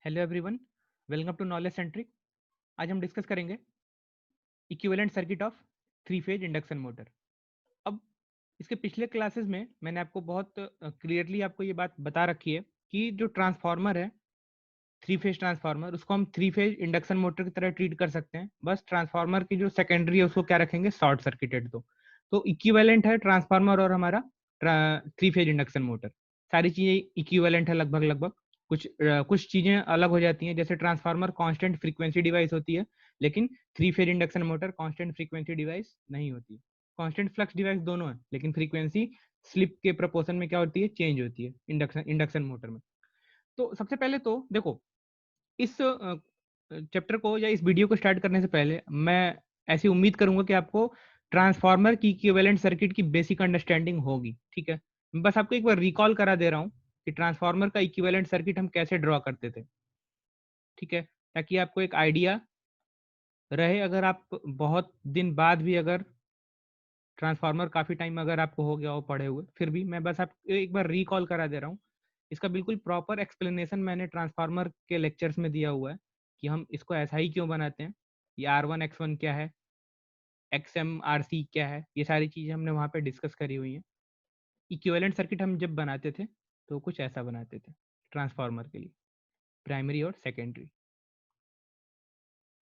Hello everyone, welcome to knowledge centric. आज हम discuss करेंगे equivalent circuit of three phase induction motor. अब इसके पिछले क्लासेस में मैंने आपको बहुत क्लियरली आपको ये बात बता रखी है कि जो ट्रांसफार्मर है, थ्री फेज ट्रांसफार्मर, उसको हम थ्री फेज इंडक्शन मोटर की तरह ट्रीट कर सकते हैं। बस ट्रांसफार्मर की जो सेकेंडरी है उसको क्या रखेंगे, शॉर्ट सर्किटेड। तो इक्विवेलेंट है ट्रांसफार्मर और हमारा थ्री फेज इंडक्शन मोटर। सारी चीजें इक्विवेलेंट है लगभग लगभग। कुछ चीजें अलग हो जाती हैं, जैसे ट्रांसफार्मर कांस्टेंट फ्रीक्वेंसी डिवाइस होती है, लेकिन three phase induction motor constant frequency device नहीं होती। कांस्टेंट फ्लक्स डिवाइस दोनों है, लेकिन फ्रीक्वेंसी स्लिप के प्रपोर्शन में क्या होती है, चेंज होती है इंडक्शन मोटर में। तो सबसे पहले तो देखो, इस चैप्टर को या इस वीडियो को स्टार्ट करने से पहले मैं ऐसी उम्मीद करूंगा कि आपको ट्रांसफार्मर की इक्विवेलेंट सर्किट की बेसिक अंडरस्टैंडिंग होगी। ठीक है, मैं बस आपको एक बार रिकॉल करा दे रहा हूँ कि ट्रांसफार्मर का इक्विवेलेंट सर्किट हम कैसे ड्रॉ करते थे। ठीक है, ताकि आपको एक आइडिया रहे। अगर आप बहुत दिन बाद भी अगर ट्रांसफार्मर काफी टाइम अगर आपको हो गया हो पढ़े हुए, फिर भी मैं बस आपको एक बार रिकॉल करा दे रहा हूँ। इसका बिल्कुल प्रॉपर एक्सप्लेनेशन मैंने ट्रांसफार्मर के लेक्चर्स में दिया हुआ है कि हम इसको ऐसा ही क्यों बनाते हैं, ये R1 X1 क्या है, XM RC क्या है, ये सारी चीजें हमने वहाँ पे डिस्कस करी हुई हैं। इक्विवेलेंट सर्किट हम जब बनाते थे तो कुछ ऐसा बनाते थे ट्रांसफार्मर के लिए, प्राइमरी और सेकेंडरी।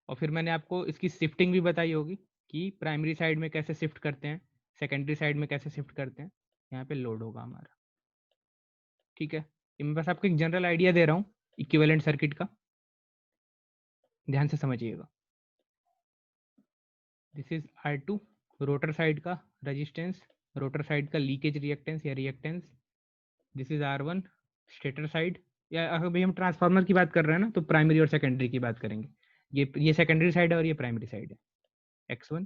और फिर मैंने आपको इसकी शिफ्टिंग भी बताई होगी कि प्राइमरी साइड में कैसे शिफ्ट करते हैं, सेकेंडरी साइड में कैसे शिफ्ट करते हैं। यहाँ पे लोड होगा हमारा। ठीक है, ये मैं बस आपको एक जनरल आइडिया दे रहा हूँ इक्विवेलेंट सर्किट का, ध्यान से समझिएगा। This is R2 rotor side का रेजिस्टेंस, रोटर साइड का लीकेज रिएक्टेंस या reactance. This is R1 stator side, या अगर भाई हम ट्रांसफार्मर की बात कर रहे हैं ना तो प्राइमरी और सेकेंडरी की बात करेंगे। ये सेकेंडरी साइड है और ये प्राइमरी साइड है। X1,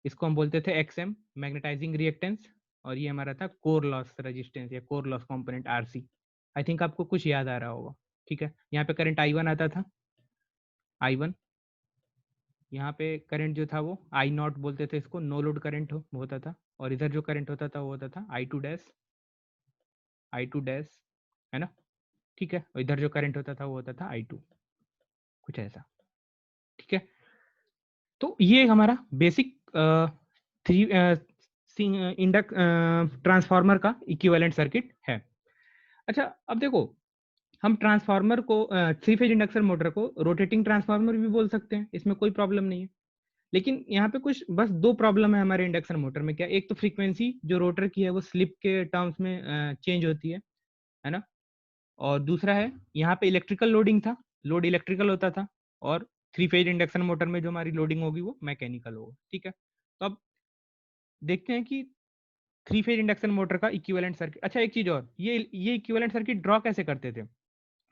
इसको हम बोलते थे XM मैग्नेटाइजिंग रिएक्टेंस, और ये हमारा था कोर लॉस रेजिस्टेंस या core loss component RC। I think आपको कुछ याद आ रहा होगा। ठीक है, यहाँ पे करंट I1 आता था, I1। यहाँ पे करंट जो था वो I0 बोलते थे इसको, नो लोड करंट होता था। और इधर जो करंट होता था वो होता था I2 डैश, I2 डैश, है ना। ठीक है, और इधर जो करंट होता था वो होता था I2, कुछ ऐसा। ठीक है, तो ये हमारा बेसिक थ्री इंडक ट्रांसफार्मर का इक्विवेलेंट सर्किट है। अच्छा, अब देखो, हम ट्रांसफार्मर को थ्री फेज इंडक्शन मोटर को रोटेटिंग ट्रांसफार्मर भी बोल सकते हैं, इसमें कोई प्रॉब्लम नहीं है। लेकिन यहाँ पे कुछ बस दो प्रॉब्लम है हमारे इंडक्शन मोटर में। क्या, एक तो फ्रीक्वेंसी जो रोटर की है वो स्लिप के टर्म्स में चेंज होती है ना। और दूसरा है, यहाँ पे इलेक्ट्रिकल लोडिंग था, लोड इलेक्ट्रिकल होता था। और थ्री फेज इंडक्शन मोटर में जो हमारी लोडिंग होगी वो मैकेनिकल होगा। ठीक है, तो अब देखते हैं कि थ्री फेज इंडक्शन मोटर का इक्विवेलेंट सर्किट। अच्छा, एक चीज और, ये इक्विवेलेंट सर्किट ड्रॉ कैसे करते थे,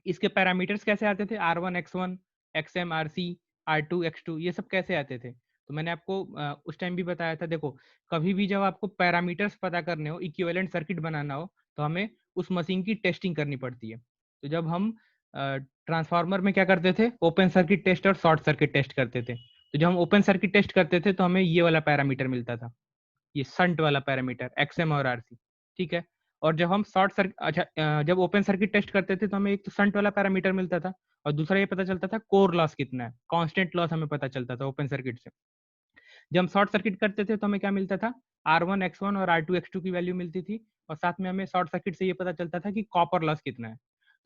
इसके पैरामीटर्स कैसे आते थे, R1 X1, XM RC, R2 X2, ये सब कैसे आते थे। तो मैंने आपको उस टाइम भी बताया था। देखो, कभी भी जब आपको पैरामीटर्स पता करने हो, इक्विवेलेंट सर्किट बनाना हो, तो हमें उस मशीन की टेस्टिंग करनी पड़ती है। तो जब हम ट्रांसफार्मर में क्या करते थे, ओपन सर्किट टेस्ट और शॉर्ट सर्किट टेस्ट करते थे। तो जब हम ओपन सर्किट टेस्ट करते थे तो हमें ये वाला पैरामीटर मिलता था, ये संट वाला पैरामीटर XM और RC। ठीक है, और जब हम शॉर्ट सर्किट, अच्छा, जब ओपन सर्किट टेस्ट करते थे तो हमें एक तो संट वाला पैरामीटर मिलता था, और दूसरा ये पता चलता था कोर लॉस कितना है, कांस्टेंट लॉस हमें पता चलता था ओपन सर्किट से। जब हम शॉर्ट सर्किट करते थे तो हमें क्या मिलता था, R1 X1 और R2 X2 की वैल्यू मिलती थी, और साथ में हमें शॉर्ट सर्किट से ये पता चलता था कि कॉपर लॉस कितना है।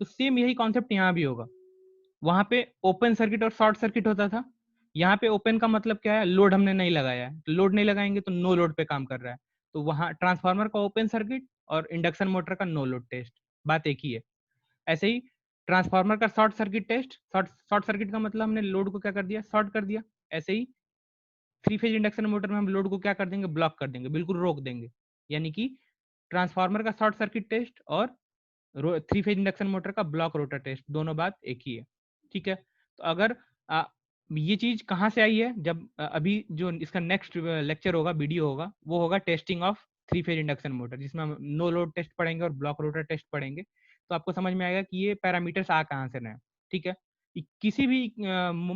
तो सेम यही कॉन्सेप्ट यहाँ भी होगा। वहां पे ओपन सर्किट और शॉर्ट सर्किट होता था। यहाँ पे ओपन का मतलब क्या है, लोड हमने नहीं लगाया है, तो लोड नहीं लगाएंगे तो नो लोड पे काम कर रहा है। तो वहां ट्रांसफार्मर का ओपन सर्किट और इंडक्शन मोटर का नो लोड टेस्ट, बात एक ही है। ऐसे ही ट्रांसफार्मर का short circuit test, short circuit का मतलब हमने लोड को क्या कर दिया, शॉर्ट कर दिया। ऐसे ही थ्री फेज इंडक्शन मोटर में हम लोड को क्या कर देंगे, ब्लॉक कर देंगे, बिल्कुल रोक देंगे। यानी कि ट्रांसफार्मर का शॉर्ट सर्किट टेस्ट और थ्री फेज इंडक्शन मोटर का ब्लॉक रोटर टेस्ट, दोनों बात एक ही है। ठीक है, तो अगर ये चीज कहाँ से आई है, जब अभी जो इसका नेक्स्ट लेक्चर होगा, वीडियो होगा, वो होगा testing of three phase induction motor, जिसमें हम नो लोड टेस्ट पढ़ेंगे और ब्लॉक रोटर टेस्ट पढ़ेंगे। तो आपको समझ में आएगा कि ये पैरामीटर्स आ कहाँ से रहे हैं। ठीक है, किसी भी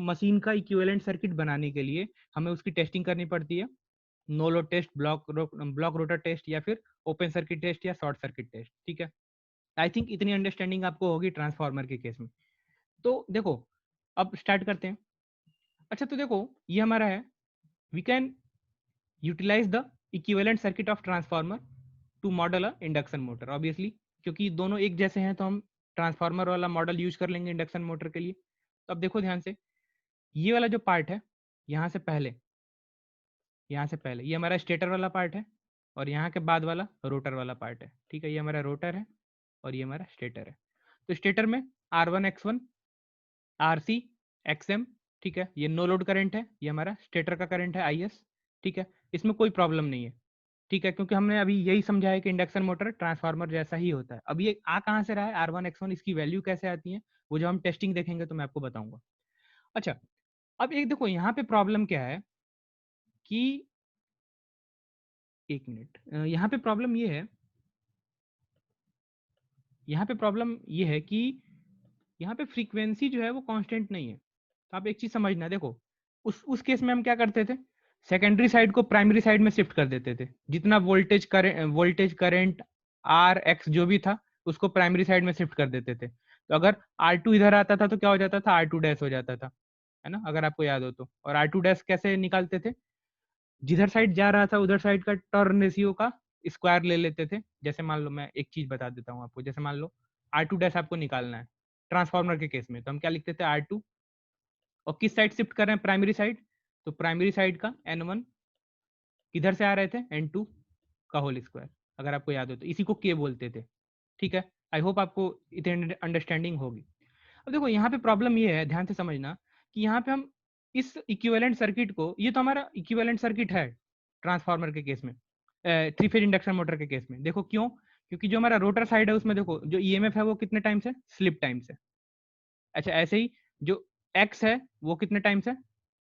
मशीन का इक्विवेलेंट सर्किट बनाने के लिए हमें उसकी टेस्टिंग करनी पड़ती है, no load test, block rotor test, या फिर ओपन सर्किट टेस्ट या शॉर्ट सर्किट टेस्ट। ठीक है, आई थिंक इतनी अंडरस्टैंडिंग आपको होगी ट्रांसफार्मर के केस में। तो देखो अब स्टार्ट करते हैं। अच्छा तो देखो ये हमारा है, we can utilise the equivalent circuit of transformer to model a induction motor, obviously क्योंकि दोनों एक जैसे हैं तो हम ट्रांसफार्मर वाला मॉडल यूज कर लेंगे इंडक्शन मोटर के लिए। तो अब देखो ध्यान से, ये वाला जो पार्ट है यहाँ से पहले, यहाँ से पहले ये हमारा स्टेटर वाला पार्ट है, और यहाँ के बाद वाला रोटर वाला पार्ट है। ठीक है, ये हमारा रोटर है और ये हमारा स्टेटर है। तो स्टेटर में R1 X1 RC XM, ठीक है, ये नो लोड करंट है, ये हमारा स्टेटर का करंट है IS। ठीक है, इसमें कोई प्रॉब्लम नहीं है। ठीक है, क्योंकि हमने अभी यही समझा है कि इंडक्शन मोटर ट्रांसफार्मर जैसा ही होता है। अब ये आ कहाँ से रहा है R1 X1, इसकी वैल्यू कैसे आती है वो जब हम टेस्टिंग देखेंगे तो मैं आपको बताऊंगा। अच्छा, अब एक देखो यहाँ पे प्रॉब्लम क्या है कि, एक मिनट, यहाँ पे प्रॉब्लम ये है, यहाँ पे प्रॉब्लम ये है कि यहाँ पे फ्रीक्वेंसी जो है वो कांस्टेंट नहीं है। तो आप एक चीज समझना, देखो उस केस में हम क्या करते थे, सेकेंडरी साइड को प्राइमरी साइड में शिफ्ट कर देते थे। जितना वोल्टेज करेंट आर एक्स जो भी था उसको प्राइमरी साइड में शिफ्ट कर देते थे। तो अगर R2 इधर आता था तो क्या हो जाता था, R2 डैश हो जाता था, है ना, अगर आपको याद हो तो। और R2 डैश कैसे निकालते थे, जिधर साइड जा रहा था उधर साइड का टर्न रेशियो का स्क्वायर ले लेते थे। जैसे मान लो, मैं एक चीज बता देता हूँ आपको, जैसे मान लो R2 डैश आपको निकालना है ट्रांसफार्मर के केस में, तो हम क्या लिखते थे, R2, और किस साइड शिफ्ट कर रहे हैं, प्राइमरी साइड, तो प्राइमरी साइड का N1 किधर से आ रहे थे, N2 का होल स्क्वायर, अगर आपको याद हो तो इसी को के बोलते थे। ठीक है, आई होप आपको इतनी अंडरस्टैंडिंग होगी। अब देखो यहाँ पे प्रॉब्लम ये है, ध्यान से समझना, कि यहाँ पे हम इस इक्विवेलेंट सर्किट को, ये तो हमारा इक्विवेलेंट सर्किट है ट्रांसफार्मर के केस में, थ्री फेज इंडक्शन मोटर के केस में। देखो क्यों, क्योंकि जो हमारा रोटर साइड है उसमें देखो जो ईएमएफ है वो कितने टाइम से, स्लिप टाइम से। अच्छा, ऐसे ही जो एक्स है वो कितने टाइम्स है,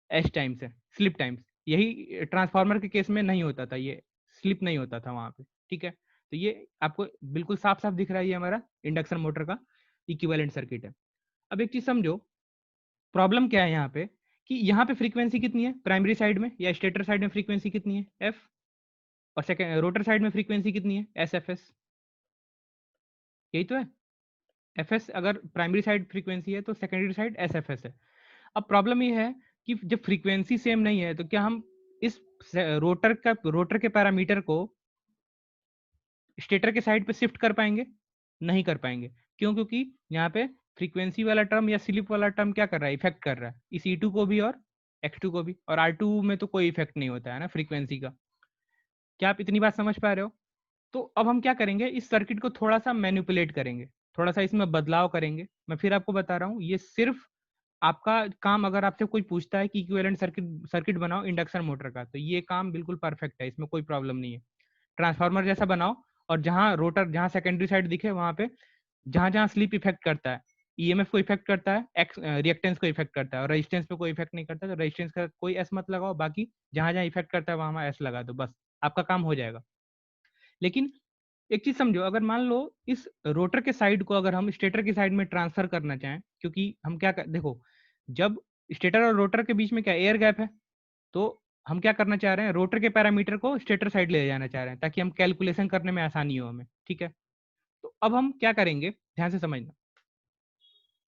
एच टाइम्स है, स्लिप टाइम्स। यही ट्रांसफार्मर के केस में नहीं होता था, ये स्लिप नहीं होता था वहां पे। ठीक है, तो ये आपको बिल्कुल साफ साफ दिख रहा है, ये हमारा इंडक्शन मोटर का इक्विवेलेंट सर्किट है। अब एक चीज समझो, प्रॉब्लम क्या है यहाँ पे, कि यहाँ पे फ्रीक्वेंसी कितनी है प्राइमरी साइड में या स्टेटर साइड में, फ्रीक्वेंसी कितनी है एफ, और सेकेंड रोटर साइड में फ्रीक्वेंसी कितनी है एस एफ एस, यही तो है। एफ एस अगर प्राइमरी साइड फ्रीक्वेंसी है तो secondary side S F S है। अब प्रॉब्लम ये है कि जब फ्रीक्वेंसी सेम नहीं है तो क्या हम इस रोटर के पैरामीटर को स्टेटर के साइड पे शिफ्ट कर पाएंगे, नहीं कर पाएंगे। क्यों, क्योंकि यहाँ पे फ्रीक्वेंसी वाला टर्म या स्लिप वाला टर्म क्या कर रहा है, इफेक्ट कर रहा है इस E2 को भी और X2 को भी, और R2 में तो कोई इफेक्ट नहीं होता है ना फ्रीक्वेंसी का। क्या आप इतनी बात समझ पा रहे हो। तो अब हम क्या करेंगे, इस सर्किट को थोड़ा सा मैनिपुलेट करेंगे, थोड़ा सा इसमें बदलाव करेंगे। मैं फिर आपको बता रहा हूँ, ये सिर्फ आपका काम, अगर आपसे कोई पूछता है कि इक्विवेलेंट सर्किट सर्किट बनाओ इंडक्शन मोटर का, तो ये काम बिल्कुल परफेक्ट है, इसमें कोई प्रॉब्लम नहीं है। ट्रांसफार्मर जैसा बनाओ, और जहां रोटर, जहां सेकेंडरी साइड दिखे वहां पे जहां जहां स्लिप इफेक्ट करता है, ईएमएफ को इफेक्ट करता है, एक्स रिएक्टेंस को इफेक्ट करता है, और रेजिस्टेंस पे कोई इफेक्ट नहीं करता, तो रेजिस्टेंस का कोई एस मत लगाओ, बाकी जहां जहां इफेक्ट करता है वहां एस लगा दो, बस आपका काम हो जाएगा। लेकिन एक चीज समझो, अगर मान लो इस रोटर के साइड को अगर हम स्टेटर की साइड में ट्रांसफर करना चाहें, क्योंकि हम देखो, जब स्टेटर और रोटर के बीच में क्या एयर गैप है, तो हम क्या करना चाह रहे हैं, रोटर के पैरामीटर को स्टेटर साइड ले जाना चाह रहे हैं ताकि हम कैलकुलेशन करने में आसानी हो हमें। ठीक है, तो अब हम क्या करेंगे, ध्यान से समझना।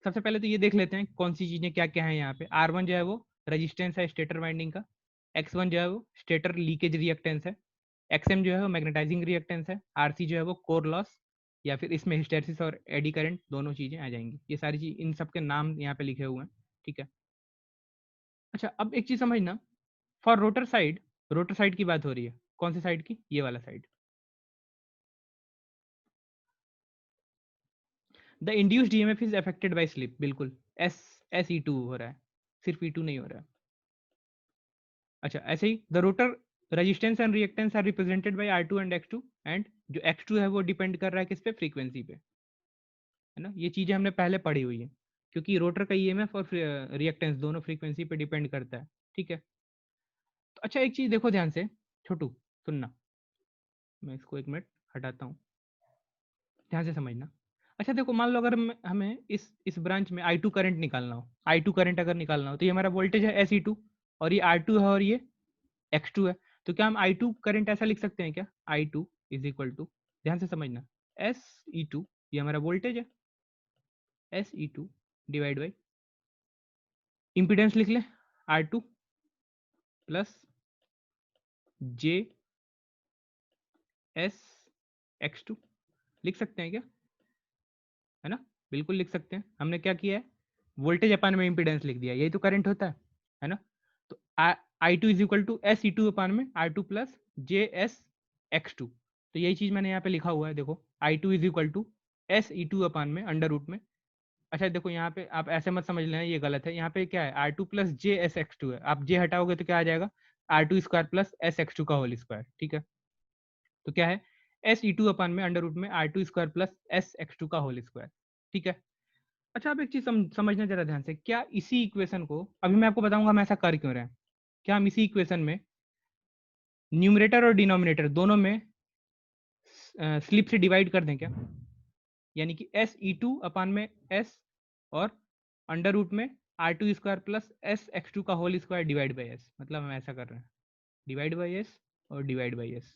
सबसे पहले तो ये देख लेते हैं कौन सी चीजें क्या क्या है यहाँ पे। R1 जो है वो रेजिस्टेंस है स्टेटर वाइंडिंग का, X1 जो है वो स्टेटर लीकेज रिएक्टेंस है, XM जो है वो मैग्नेटाइजिंग रिएक्टेंस है, RC जो है वो कोर लॉस, या फिर इसमें हिस्टैरिसीस और एडी करंट दोनों चीजें आ जाएंगी। ये सारी चीज, इन सब के नाम यहाँ पे लिखे हुए हैं। ठीक है, अच्छा अब एक चीज समझना, फॉर रोटर साइड की बात हो रही है, कौन सी साइड की, ये वाला side. The induced EMF is affected by slip, बिल्कुल एस E2 हो रहा है, सिर्फ E2 नहीं हो रहा है। अच्छा, ऐसे ही the rotor resistance and reactance are represented by R2 and X2, and जो X2 है वो डिपेंड कर रहा है किस पे, फ्रीक्वेंसी पे, है ना। ये चीजें हमने पहले पढ़ी हुई है, क्योंकि रोटर का ईएमएफ और रिएक्टेंस दोनों फ्रीक्वेंसी पे डिपेंड करता है। ठीक है, तो अच्छा एक चीज देखो ध्यान से, छोटू सुनना, मैं इसको एक मिनट हटाता हूँ, ध्यान से समझना। अच्छा देखो, मान लो अगर हमें इस ब्रांच में I2 करंट निकालना हो, I2 करंट अगर निकालना हो, तो ये हमारा वोल्टेज है SE2, और ये R2 है और ये X2 है। तो क्या हम I2 करंट ऐसा लिख सकते हैं क्या, I2 इज इक्वल टू, ध्यान से समझना, SE2, ये हमारा वोल्टेज है, SE2 डिवाइड बाई इम्पीडेंस लिख ले R2 प्लस जे एस X2 लिख सकते हैं क्या, है ना? बिल्कुल लिख सकते हैं। हमने क्या किया है, वोल्टेज अपान में इम्पीडेंस लिख दिया, यही तो करंट होता है ना? तो I2 is equal to S E two upon में R2 प्लस जे एस X2। तो यही चीज मैंने यहाँ पे लिखा हुआ है, देखो I2 is equal to S E two upon में अंडर रूट में। अच्छा देखो यहाँ पे आप ऐसे मत समझ लेना, ये गलत है। यहाँ पे क्या है, R2 प्लस जे एस X2 है, आप जे हटाओगे तो क्या आ जाएगा, R2 square plus S X2 का होल स्क्वायर। ठीक है, तो क्या है, एस ई टू अपान में अंडर रूट में R2 square plus S X2 का होल स्क्वायर। ठीक है। अच्छा अब एक चीज समझना जरा ध्यान से, क्या इसी इक्वेशन को, अभी मैं आपको बताऊंगा हम ऐसा कर क्यों रहे हैं, क्या हम इसी इक्वेशन में न्यूमरेटर और डिनोमिनेटर दोनों में स्लिप से डिवाइड कर दें क्या, यानी कि एस ई टू अपान में एस और अंडर रूट में R2 square plus S X2 का whole square divide by S, मतलब हम ऐसा कर रहे हैं, डिवाइड बाई एस और डिवाइड बाई एस।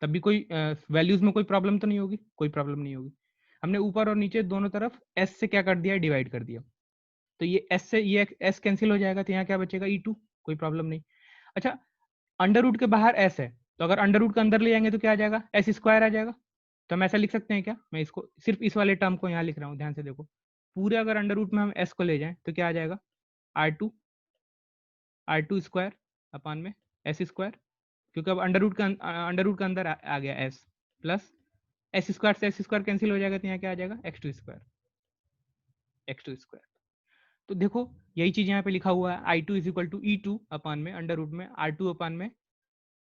तब भी कोई वैल्यूज में कोई प्रॉब्लम तो नहीं होगी, कोई प्रॉब्लम नहीं होगी। हमने ऊपर और नीचे दोनों तरफ एस से क्या कर दिया, डिवाइड कर दिया, तो ये एस से ये एस कैंसिल हो जाएगा, तो यहाँ क्या बचेगा E2, कोई प्रॉब्लम नहीं। अच्छा अंडर रूट के बाहर एस है, तो अगर अंडर रूट के अंदर ले जाएंगे तो क्या आ जाएगा, एस स्क्वायर आ जाएगा। तो हम ऐसा लिख सकते हैं क्या, मैं इसको सिर्फ इस वाले टर्म को यहाँ लिख रहा हूँ, ध्यान से देखो, पूरे अगर अंडर रूट में हम एस को ले जाएं तो क्या आ जाएगा, R2 स्क्वायर अपान में एस स्क्वायर, क्योंकि अब अंडर रूट के अंदर आ गया एस, प्लस एस स्क्वायर से एस स्क्वायर कैंसिल हो जाएगा, तो यहाँ क्या आ जाएगा, X2 स्क्वायर। तो देखो यही चीज यहाँ पे लिखा हुआ है, I2 is equal to E2 अपान में अंडर रूट में R2 अपान में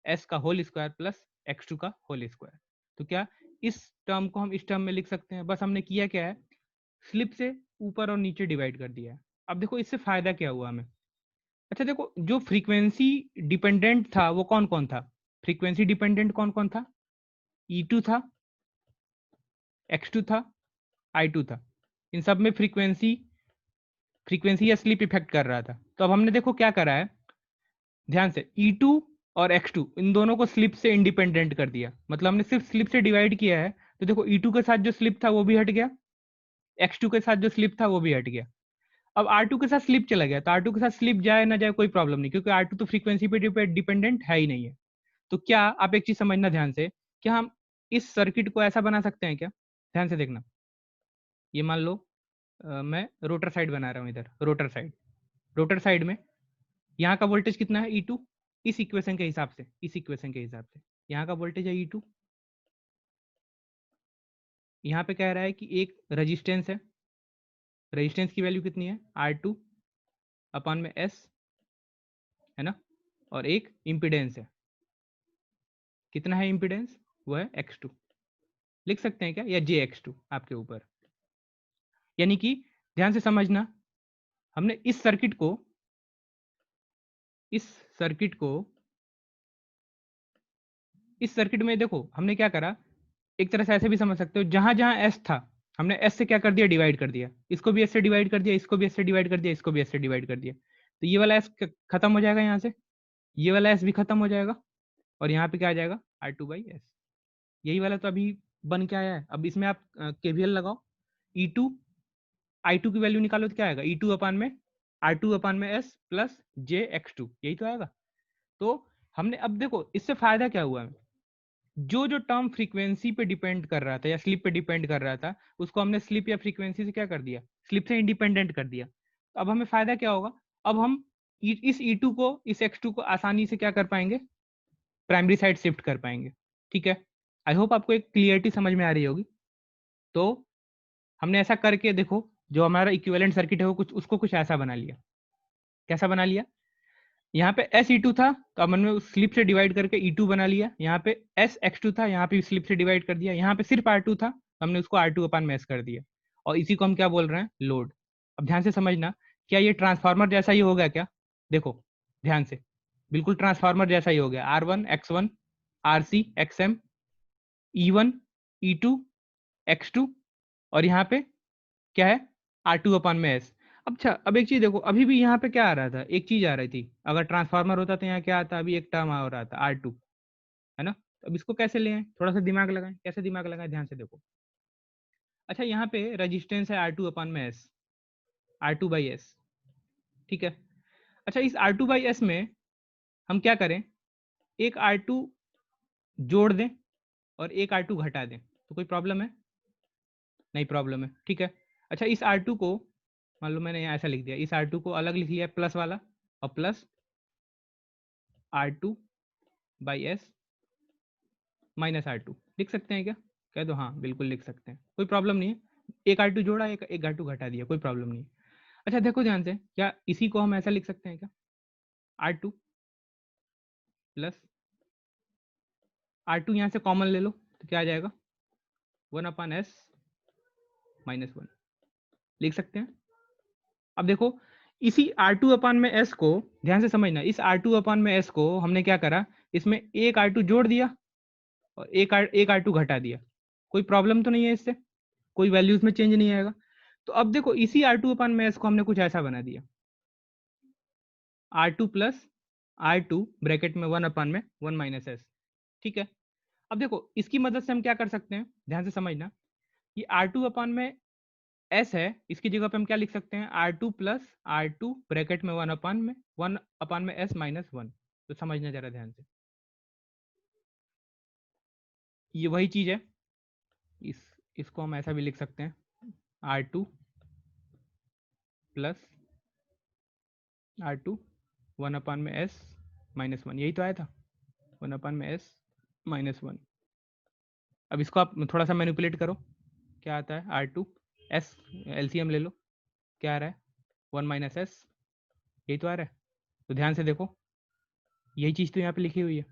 S का होल स्क्वायर प्लस X2 का होल स्क्वायर। तो क्या इस टर्म को हम इस टर्म में लिख सकते हैं, बस हमने किया क्या है, स्लिप से ऊपर और नीचे डिवाइड कर दिया है। अब देखो इससे फायदा क्या हुआ हमें, अच्छा देखो जो फ्रीक्वेंसी डिपेंडेंट था वो कौन कौन था, फ्रीक्वेंसी डिपेंडेंट कौन कौन था, E2 था, X2 था, I2 था, इन सब में फ्रीक्वेंसी या स्लिप इफेक्ट कर रहा था। तो अब हमने देखो क्या करा है, ध्यान से E2 और X2 इन दोनों को स्लिप से इंडिपेंडेंट कर दिया, मतलब हमने सिर्फ स्लिप से डिवाइड किया है। तो देखो E2 के साथ जो स्लिप था वो भी हट गया, X2 के साथ जो स्लिप था वो भी हट गया। अब R2 के साथ स्लिप चला गया, तो R2 के साथ स्लिप जाए ना जाए कोई प्रॉब्लम नहीं, क्योंकि R2 तो फ्रीक्वेंसी पे डिपेंडेंट है ही नहीं है। तो क्या आप एक चीज समझना ध्यान से, क्या हम इस सर्किट को ऐसा बना सकते हैं क्या, ध्यान से देखना, ये मान लो मैं रोटर साइड बना रहा हूँ, इधर रोटर साइड में यहाँ का वोल्टेज कितना है, E2, इस इक्वेशन के हिसाब से, यहाँ का वोल्टेज है E2, यहाँ पे कह रहा है कि एक रेजिस्टेंस है, रेजिस्टेंस की वैल्यू कितनी है, R2 अपान में S, है ना, और एक इम्पिडेंस है, कितना है इम्पिडेंस, वो है X2, लिख सकते हैं क्या, या JX2, आपके ऊपर। यानी कि ध्यान से समझना, हमने इस सर्किट को इस सर्किट में देखो हमने क्या करा, एक तरह से ऐसे भी समझ सकते हो, जहां जहां एस था हमने एस से क्या कर दिया, डिवाइड कर दिया, इसको भी एस से डिवाइड कर दिया, इसको भी एस से डिवाइड कर दिया, इसको भी एस से डिवाइड कर दिया, तो ये वाला एस खत्म हो जाएगा यहाँ से, ये वाला एस भी खत्म हो जाएगा, और यहाँ पे क्या आ जाएगा, R2/S। यही वाला तो अभी बन के आया है। अब इसमें आप KVL लगाओ, E2 I2 की वैल्यू निकालो तो क्या आएगा, E2 अपान में R2 अपान में S प्लस JX2, यही तो आएगा। तो हमने अब देखो इससे फायदा क्या हुआ, जो जो टर्म फ्रीक्वेंसी पे डिपेंड कर रहा था या स्लिप पे डिपेंड कर रहा था, उसको हमने स्लिप या फ्रीक्वेंसी से क्या कर दिया, स्लिप से इंडिपेंडेंट कर दिया। तो अब हमें फायदा क्या होगा, अब हम इस E2 को इस X2 को आसानी से क्या कर पाएंगे, प्राइमरी साइड शिफ्ट कर पाएंगे। ठीक है, आई होप आपको एक क्लियरिटी समझ में आ रही होगी। तो हमने ऐसा करके देखो, जो हमारा इक्विवेलेंट सर्किट है वो उसको कुछ ऐसा बना लिया, कैसा बना लिया, यहाँ पे SE2 था तो अब हमने उस स्लिप से डिवाइड करके E2 बना लिया, यहाँ पे SX2 था, यहाँ पे स्लिप से डिवाइड कर दिया, यहाँ पे सिर्फ R2 था तो हमने उसको R2 अपान में S कर दिया, और इसी को हम क्या बोल रहे हैं, लोड। अब ध्यान से समझना, क्या ये ट्रांसफार्मर जैसा ही हो गया क्या, देखो ध्यान से, बिल्कुल ट्रांसफार्मर जैसा ही हो गया, R1 X1 RC XM E1 E2 X2, और यहाँ पे क्या है, R2 अपान में S। अच्छा अब एक चीज देखो, अभी भी यहाँ पे क्या आ रहा था, एक चीज आ रही थी, अगर ट्रांसफार्मर होता तो यहाँ क्या आता, अभी एक टर्म आ रहा था R2, है ना। तो अब इसको कैसे ले आए, थोड़ा सा दिमाग लगाएं, कैसे दिमाग लगाएं, ध्यान से देखो। अच्छा यहाँ पे रेजिस्टेंस है R2 अपान में S, R2/S, ठीक है। अच्छा, इस R2/S में हम क्या करें, एक R2 जोड़ दें और एक R2 घटा दें, तो कोई प्रॉब्लम है? नहीं प्रॉब्लम है, ठीक है। अच्छा, इस R2 को मान लो मैंने यहाँ ऐसा लिख दिया, इस R2 को अलग लिख लिया प्लस वाला, और प्लस R2/S माइनस R2 लिख सकते हैं क्या? कह दो हाँ, बिल्कुल लिख सकते हैं, कोई प्रॉब्लम नहीं है। एक R2 जोड़ा, एक R2 घटा दिया, कोई प्रॉब्लम नहीं है। अच्छा देखो ध्यान से, क्या इसी को हम ऐसा लिख सकते हैं क्या, R2 प्लस R2 यहाँ से कॉमन ले लो तो क्या आ जाएगा, 1/S माइनस 1 लिख सकते हैं। अब देखो, इसी R2/S को ध्यान से समझना, इस R2/S को हमने क्या करा, इसमें एक R2 जोड़ दिया और एक R2 घटा दिया, कोई प्रॉब्लम तो नहीं है इससे, कोई वैल्यूज में चेंज नहीं आएगा। तो अब देखो, इसी R2/S को हमने कुछ ऐसा बना दिया, R2 प्लस R2 ब्रैकेट में 1/1 ठीक है। अब देखो, इसकी मदद से हम क्या कर सकते हैं, ध्यान से समझना, ये R2/S है, इसकी जगह पे हम क्या लिख सकते हैं, R2 प्लस R2 ब्रैकेट में 1/S माइनस 1। तो समझना जरा ध्यान से, ये वही चीज है, इसको हम ऐसा भी लिख सकते हैं, R2 plus R2 1/S minus 1, यही तो आया था, 1/S माइनस 1। अब इसको आप थोड़ा सा मैनिपुलेट करो, क्या आता है, R2S LCM ले लो, क्या आ रहा है, 1 - S, यही तो आ रहा है। तो ध्यान से देखो, यही चीज़ तो यहाँ पे लिखी हुई है।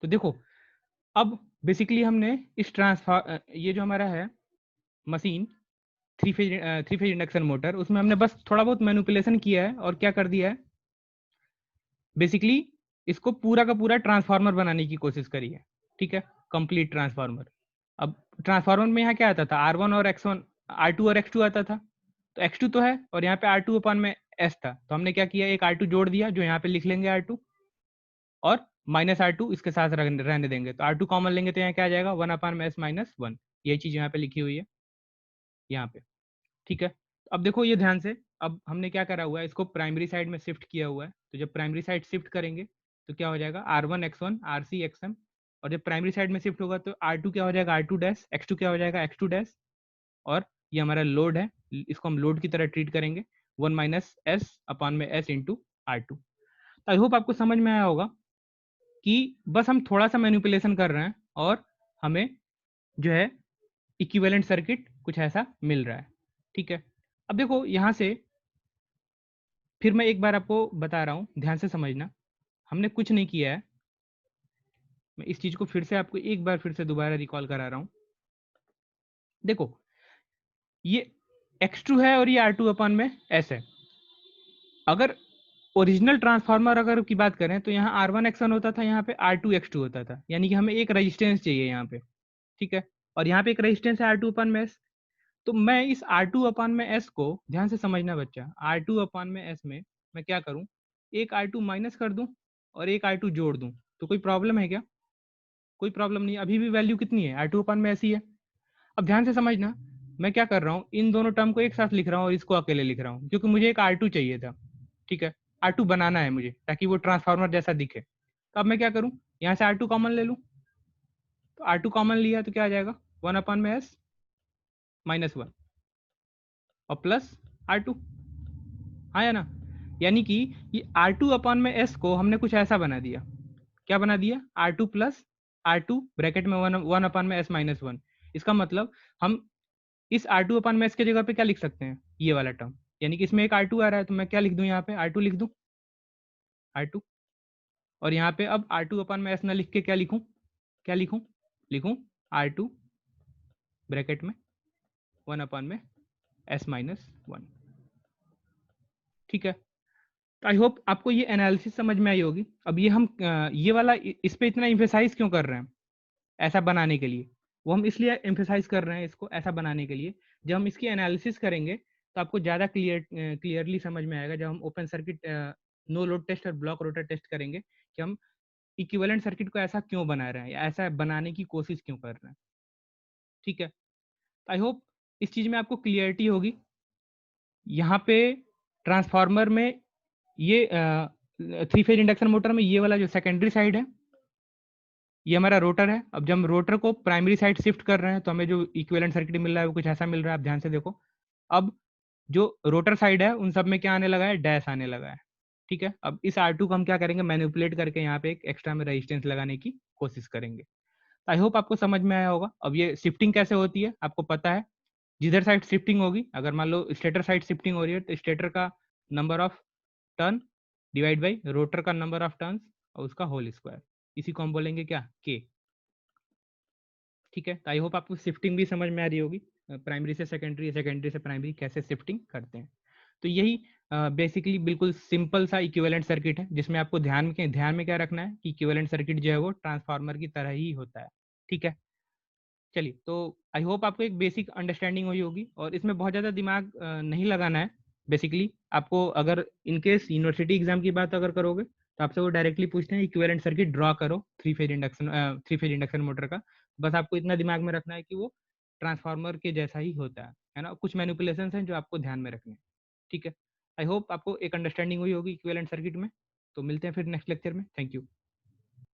तो देखो, अब बेसिकली हमने इस ये जो हमारा है machine, three phase induction motor, उसमें हमने बस थोड़ा बहुत मैनिपुलेशन किया है और क्या कर दिया है, बेसिकली इसको पूरा का पूरा ट्रांसफार्मर बनाने की कोशिश करी है, ठीक है, कंप्लीट ट्रांसफार्मर। अब ट्रांसफार्मर में यहाँ क्या आता था, R1 और X1, R2 और X2 आता था, तो X2 तो है और यहाँ पे R2/S था, तो हमने क्या किया, एक R2 जोड़ दिया, जो यहाँ पे लिख लेंगे R2, और माइनस R2 इसके साथ रहने देंगे, तो R2 कॉमन लेंगे तो यहाँ क्या आ जाएगा, 1/S माइनस 1, यही चीज यहाँ पे लिखी हुई है यहाँ पे, ठीक है। अब देखो ये ध्यान से, अब हमने क्या करा हुआ है, इसको प्राइमरी साइड में शिफ्ट किया हुआ है, तो जब प्राइमरी साइड शिफ्ट करेंगे तो क्या हो जाएगा, R1 X1 RC XM, और जब प्राइमरी साइड में शिफ्ट होगा तो R2 क्या हो जाएगा, R2 डैश, X2 क्या हो जाएगा, X2 डैश, और ये हमारा लोड है, इसको हम लोड की तरह ट्रीट करेंगे, 1 - S/S into R2। I hope आपको समझ में आया होगा कि बस हम थोड़ा सा मैनिपुलेशन कर रहे हैं और हमें जो है इक्विवेलेंट सर्किट कुछ ऐसा मिल रहा है, ठीक है। अब देखो यहाँ से फिर मैं एक बार आपको बता रहा हूँ, ध्यान से समझना, हमने कुछ नहीं किया है, मैं इस चीज को फिर से आपको एक बार फिर से दोबारा रिकॉल करा रहा हूँ। देखो, ये X2 है और ये R2/S है। अगर ओरिजिनल ट्रांसफार्मर अगर की बात करें तो यहाँ R1 X1 होता था, यहाँ पे R2 X2 होता था, यानी कि हमें एक रेजिस्टेंस चाहिए यहाँ पे, ठीक है, और यहाँ पे एक रेजिस्टेंस है R2/S। तो मैं इस R2/S को, ध्यान से समझना बच्चा, R2/S में मैं क्या करूं, एक R2 माइनस कर दूं और एक R2 जोड़ दूं, तो कोई प्रॉब्लम है क्या? कोई प्रॉब्लम नहीं, अभी भी वैल्यू कितनी है, R2/S ही है। अब ध्यान से समझना, मैं क्या कर रहा हूँ, इन दोनों टर्म को एक साथ लिख रहा हूँ और इसको अकेले लिख रहा हूँ, क्योंकि मुझे एक R2 चाहिए था, ठीक है, R2 बनाना है मुझे ताकि वो ट्रांसफार्मर जैसा दिखे। तो अब मैं क्या करूँ, यहाँ से R2 कॉमन ले लूँ, तो R2 कॉमन लिया तो क्या आ जाएगा, 1/S माइनस 1 और प्लस R2, हाँ या ना, यानी कि ये R2/S को हमने कुछ ऐसा बना दिया, क्या बना दिया, R2 प्लस R2 ब्रैकेट में 1/S माइनस 1। इसका मतलब हम इस R2/S के जगह पे क्या लिख सकते हैं, ये वाला टर्म, यानी कि इसमें एक R2 आ रहा है तो मैं क्या लिख दूं, यहाँ पे R2 लिख दूं, R2, और यहाँ पे अब R2/S ना लिख के क्या लिखूं, क्या लिखूं, लिखूं R2 ब्रैकेट में 1/S माइनस 1, ठीक है। तो आई होप आपको ये एनालिसिस समझ में आई होगी। अब ये हम ये वाला इस पे इतना इम्फेसाइज क्यों कर रहे हैं, ऐसा बनाने के लिए, वो हम इसलिए एम्फेसाइज कर रहे हैं इसको ऐसा बनाने के लिए, जब हम इसकी एनालिसिस करेंगे तो आपको ज़्यादा क्लियरली समझ में आएगा, जब हम open circuit no load test और ब्लॉक रोटर टेस्ट करेंगे कि हम इक्विवेलेंट सर्किट को ऐसा क्यों बना रहे हैं या ऐसा बनाने की कोशिश क्यों कर रहे हैं, ठीक है। आई होप इस चीज़ में आपको क्लियरिटी होगी। यहाँ पे ट्रांसफार्मर में ये 3 फेज इंडक्शन मोटर में ये वाला जो सेकेंडरी साइड है ये हमारा रोटर है। अब जब हम रोटर को प्राइमरी साइड शिफ्ट कर रहे हैं तो हमें जो इक्विवेलेंट सर्किट मिल रहा है वो कुछ ऐसा मिल रहा है, आप ध्यान से देखो। अब जो रोटर साइड है उन सब में क्या आने लगा है, डैश आने लगा है। ठीक है, अब इस R2 को हम क्या करेंगे, मैनिपुलेट करके यहाँ पे एक एक्स्ट्रा में रेजिस्टेंस लगाने की कोशिश करेंगे। आई होप आपको समझ में आया होगा। अब ये शिफ्टिंग कैसे होती है आपको पता है, जिधर साइड शिफ्टिंग होगी, अगर मान लो स्टेटर साइड शिफ्टिंग हो रही है तो स्टेटर का number of turn divide by rotor का नंबर ऑफ टर्न्स और उसका होल स्क्वायर, इसी को हम बोलेंगे क्या, के। ठीक है, तो आई होप आपको शिफ्टिंग भी समझ में आ रही होगी, प्राइमरी से सेकेंडरी, सेकेंडरी से प्राइमरी कैसे शिफ्टिंग करते हैं। तो यही बेसिकली बिल्कुल सिंपल सा इक्विवेलेंट सर्किट है, जिसमें आपको ध्यान में क्या रखना है कि इक्विवेलेंट सर्किट जो है वो ट्रांसफार्मर की तरह ही होता है। ठीक है, चलिए, तो आई होप आपको एक बेसिक अंडरस्टैंडिंग हुई होगी और इसमें बहुत ज़्यादा दिमाग नहीं लगाना है। बेसिकली आपको अगर इनकेस यूनिवर्सिटी एग्जाम की बात अगर करोगे तो आपसे वो डायरेक्टली पूछते हैं इक्विवेलेंट सर्किट ड्रॉ करो थ्री फेज इंडक्शन मोटर का। बस आपको इतना दिमाग में रखना है कि वो ट्रांसफार्मर के जैसा ही होता है ना। कुछ मैनिपुलेशन हैं जो आपको ध्यान में रखने हैं। ठीक है, आई होप आपको एक अंडरस्टैंडिंग हुई होगी इक्विवेलेंट सर्किट में। तो मिलते हैं फिर नेक्स्ट लेक्चर में। Thank you.